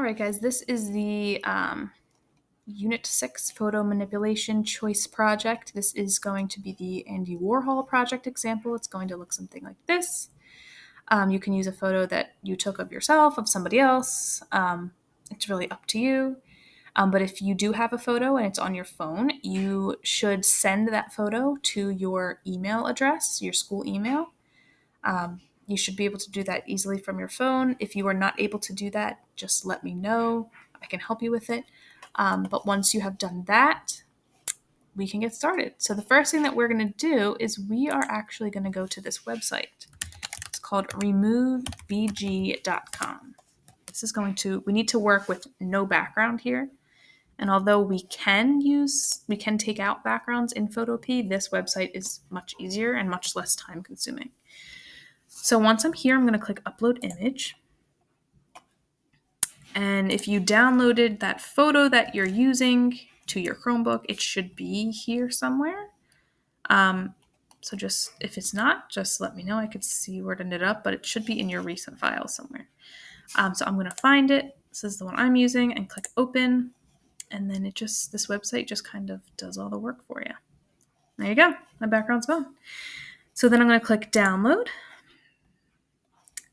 right, guys, this is the Unit 6 Photo Manipulation Choice Project. This is going to be the Andy Warhol project example. It's going to look something like this. You can use a photo that you took of yourself, of somebody else. It's really up to you. But if you do have a photo and it's on your phone, you should send that photo to your email address, your school email. You should be able to do that easily from your phone. If you are not able to do that, just let me know. I can help you with it. But once you have done that, we can get started. So the first thing that we're going to do is we are actually going to go to this website. It's called removebg.com. We need to work with no background here. And although we can take out backgrounds in Photopea, this website is much easier and much less time consuming. So once I'm here, I'm going to click Upload Image. And if you downloaded that photo that you're using to your Chromebook, it should be here somewhere. So if it's not, just let me know. I could see where it ended up, but it should be in your recent files somewhere. So I'm going to find it. This is the one I'm using, and click Open. And then this website just kind of does all the work for you. There you go. My background's gone. So then I'm going to click Download.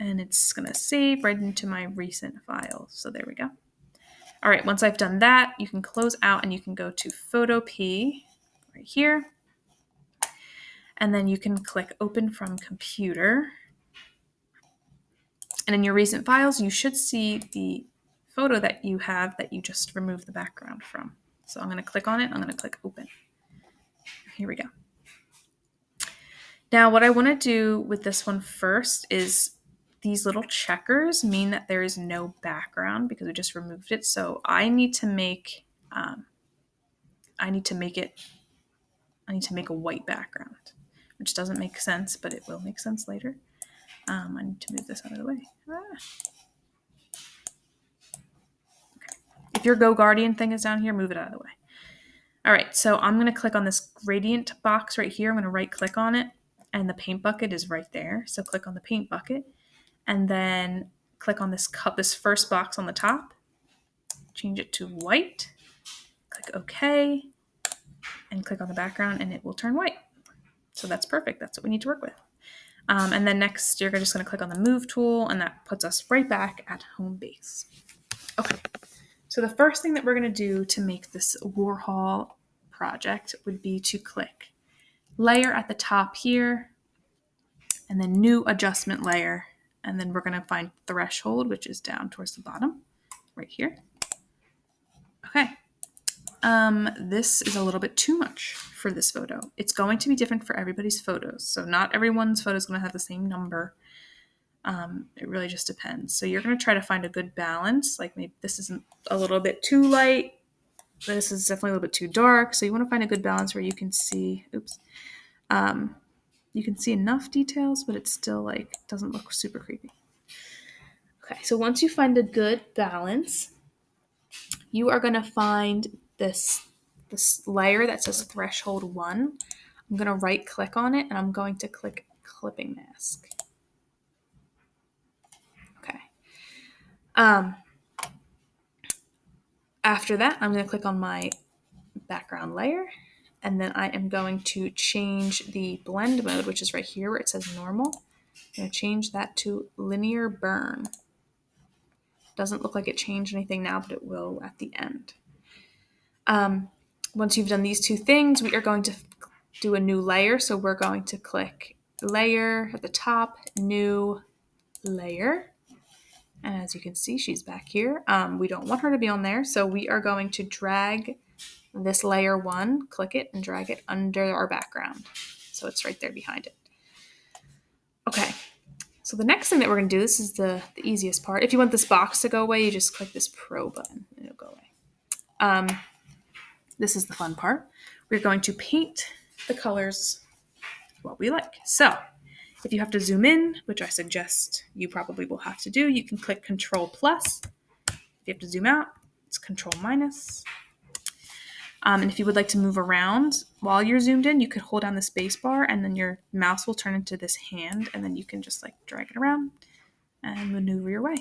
And it's going to save right into my recent files. So there we go. All right, once I've done that, you can close out and you can go to Photopea right here. And then you can click Open from Computer. And in your recent files, you should see the photo that you have that you just removed the background from. So I'm going to click on it. I'm going to click Open. Here we go. Now, what I want to do with this one first is these little checkers mean that there is no background because we just removed it. So I need to make a white background, which doesn't make sense, but it will make sense later. I need to move this out of the way. Okay. If your Go Guardian thing is down here, move it out of the way. All right, so I'm going to click on this gradient box right here. I'm going to right click on it, and the paint bucket is right there. So click on the paint bucket. And then click on this first box on the top, change it to white, click OK, and click on the background, and it will turn white. So that's perfect. That's what we need to work with. And then next, you're just going to click on the Move tool, and that puts us right back at home base. Okay, so the first thing that we're going to do to make this Warhol project would be to click Layer at the top here, and then New Adjustment Layer. And then we're going to find Threshold, which is down towards the bottom, right here. Okay. This is a little bit too much for this photo. It's going to be different for everybody's photos. So not everyone's photo is going to have the same number. It really just depends. So you're going to try to find a good balance. Like maybe this isn't a little bit too light. This is definitely a little bit too dark. So you want to find a good balance where you can see, you can see enough details, but it still doesn't look super creepy. Okay, so once you find a good balance, you are going to find this layer that says Threshold 1. I'm going to right click on it, and I'm going to click Clipping Mask. Okay. After that, I'm going to click on my background layer. And then I am going to change the blend mode, which is right here where it says normal. I'm going to change that to linear burn. Doesn't look like it changed anything now, but it will at the end. Once you've done these two things, we are going to do a new layer. So we're going to click Layer at the top, New Layer. And as you can see, she's back here. We don't want her to be on there, so we are going to drag this layer 1, click it, and drag it under our background. So it's right there behind it. Okay, so the next thing that we're going to do, this is the easiest part. If you want this box to go away, you just click this Pro button, and it'll go away. This is the fun part. We're going to paint the colors what we like. So if you have to zoom in, which I suggest you probably will have to do, you can click Control+. If you have to zoom out, it's Control-. And if you would like to move around while you're zoomed in, you could hold down the space bar, and then your mouse will turn into this hand, and then you can just drag it around and maneuver your way.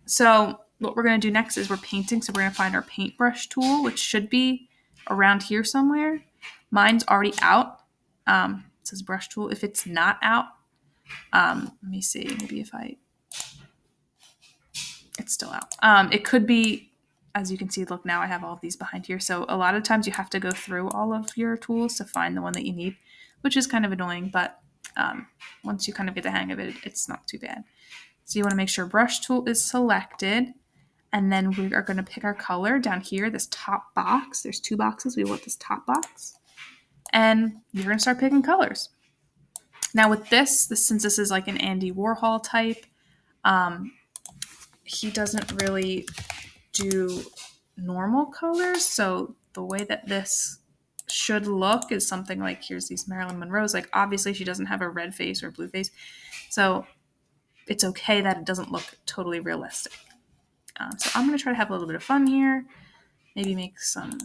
So what we're going to do next is we're painting. So we're going to find our paintbrush tool, which should be around here somewhere. Mine's already out. It says brush tool. If it's not out, let me see. Maybe if it's still out. It could be, as you can see, look, now I have all of these behind here. So a lot of times you have to go through all of your tools to find the one that you need, which is kind of annoying, but once you kind of get the hang of it, it's not too bad. So you want to make sure brush tool is selected, and then we are going to pick our color down here, this top box. There's 2 boxes. We want this top box, and you're going to start picking colors. Now with this, since this is like an Andy Warhol type, he doesn't really do normal colors. So the way that this should look is something like, here's these Marilyn Monroe's. Like, obviously she doesn't have a red face or blue face. So it's okay that it doesn't look totally realistic. So I'm going to try to have a little bit of fun here. Maybe make some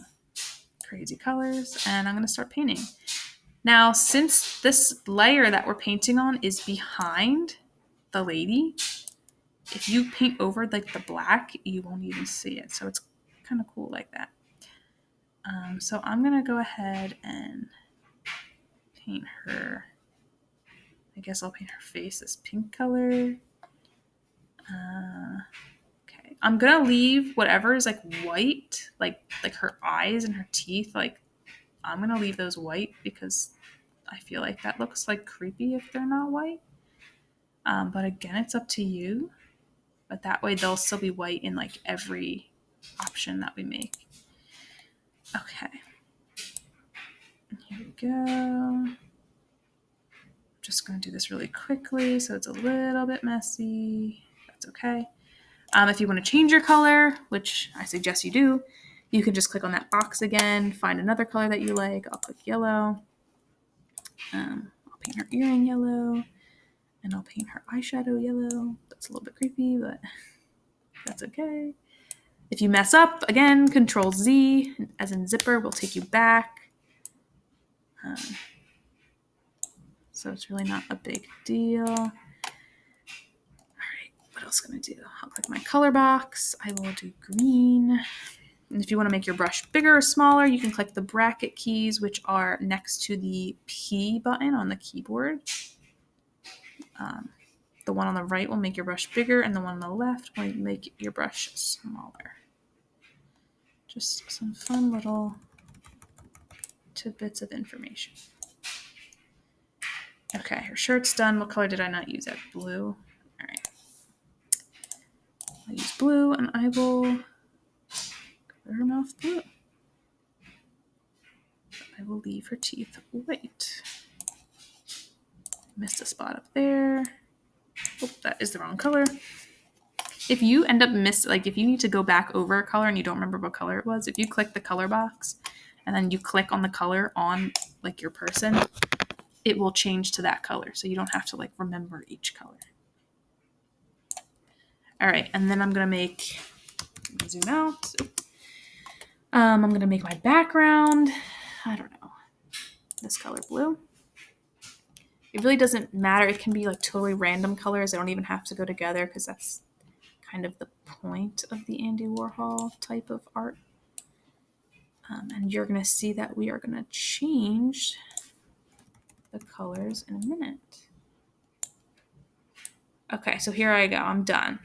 crazy colors. And I'm going to start painting. Now, since this layer that we're painting on is behind the lady, if you paint over like the black, you won't even see it. So it's kind of cool like that. So I'm going to go ahead and paint her. I guess I'll paint her face this pink color. Okay. I'm going to leave whatever is like white, like her eyes and her teeth. Like, I'm going to leave those white because I feel like that looks like creepy if they're not white. But again, it's up to you. But that way they'll still be white in like every option that we make. Okay. Here we go. Just going to do this really quickly so it's a little bit messy. That's okay. If you want to change your color, which I suggest you do, you can just click on that box again, find another color that you like. I'll click yellow. I'll paint her earring yellow, and I'll paint her eyeshadow yellow. That's a little bit creepy, but that's okay. If you mess up, again, Control Z, as in zipper, will take you back. So it's really not a big deal. All right, what else am I gonna do? I'll click my color box. I will do green. And if you want to make your brush bigger or smaller, you can click the bracket keys, which are next to the P button on the keyboard. The one on the right will make your brush bigger, and the one on the left will make your brush smaller. Just some fun little tidbits of information. Okay, her shirt's done. What color did I not use? Blue. All right. I'll use blue, and I will color her mouth blue. I will leave her teeth white. Missed a spot up there. Oh, that is the wrong color. If you end up if you need to go back over a color and you don't remember what color it was, if you click the color box and then you click on the color on like your person, it will change to that color. So you don't have to like remember each color. All right, and then I'm gonna make, zoom out. I'm gonna make my background, I don't know, this color blue. It really doesn't matter. It can be like totally random colors. They don't even have to go together because that's kind of the point of the Andy Warhol type of art. And you're going to see that we are going to change the colors in a minute. Okay, so here I go. I'm done.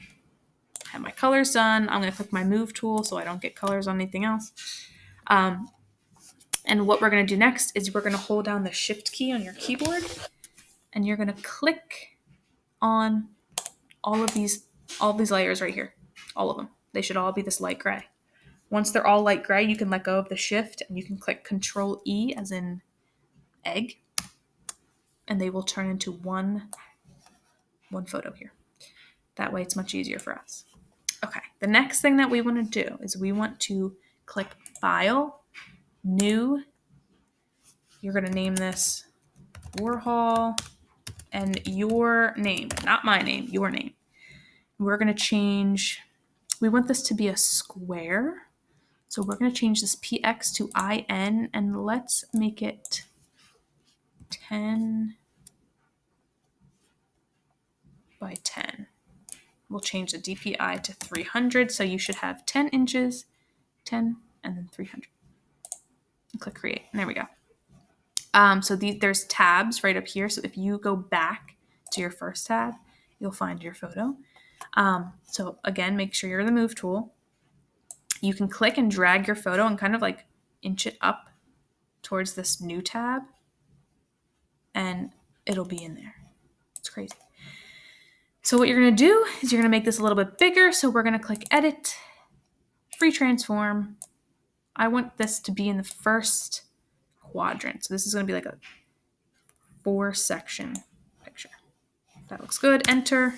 I have my colors done. I'm going to click my move tool so I don't get colors on anything else. And what we're going to do next is we're going to hold down the shift key on your keyboard, and you're going to click on all these layers right here. All of them. They should all be this light gray. Once they're all light gray, you can let go of the shift and you can click Control E as in egg, and they will turn into one photo here. That way it's much easier for us. Okay, the next thing that we want to do is we want to click File, New. You're going to name this Warhol, and your name, not my name, your name. We're going to change, we want this to be a square. So we're going to change this PX to IN, and let's make it 10 by 10. we'll change the DPI to 300. So you should have 10 inches, 10, and then 300. And click create. And there we go. So there's tabs right up here. So if you go back to your first tab, you'll find your photo. So again, make sure you're in the move tool. You can click and drag your photo and kind of like inch it up towards this new tab, and it'll be in there. It's crazy. So what you're going to do is you're going to make this a little bit bigger. So we're going to click edit, free transform. I want this to be in the first quadrant. So this is going to be like a 4-section picture. That looks good. Enter.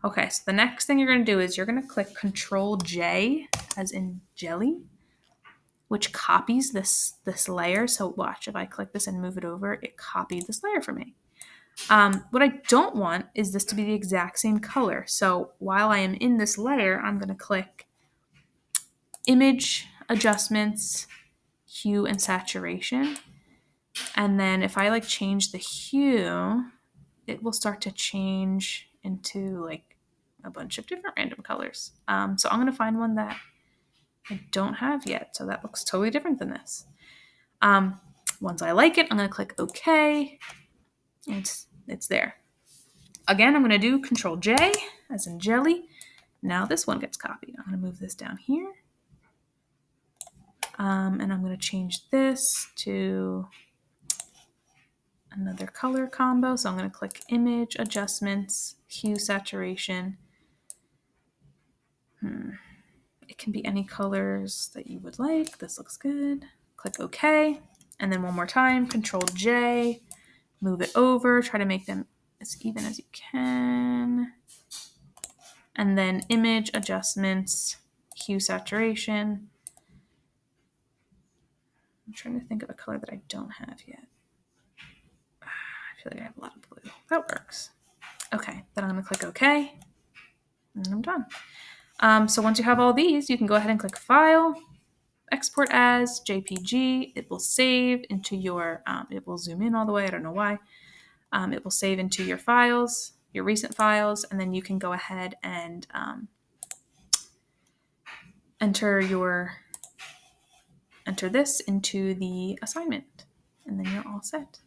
Okay, so the next thing you're going to do is you're going to click Control J, as in jelly, which copies this layer. So watch, if I click this and move it over, it copied this layer for me. What I don't want is this to be the exact same color. So while I am in this layer, I'm going to click Image, Adjustments, Hue and Saturation. And then if I like change the hue, it will start to change into like a bunch of different random colors. So I'm going to find one that I don't have yet. So that looks totally different than this. Once I like it, I'm going to click OK. It's there. Again, I'm going to do Control J, as in jelly. Now this one gets copied. I'm going to move this down here. And I'm going to change this to another color combo. So I'm going to click Image, Adjustments, Hue, Saturation. It can be any colors that you would like. This looks good. Click OK. And then one more time, Control J, move it over, try to make them as even as you can. And then Image, Adjustments, Hue, Saturation. I'm trying to think of a color that I don't have yet. I feel like I have a lot of blue. That works. Okay, then I'm going to click OK. And I'm done. So once you have all these, you can go ahead and click File, Export as JPG. It will save into your, it will zoom in all the way. I don't know why. It will save into your files, your recent files, and then you can go ahead and enter this into the assignment, and then you're all set.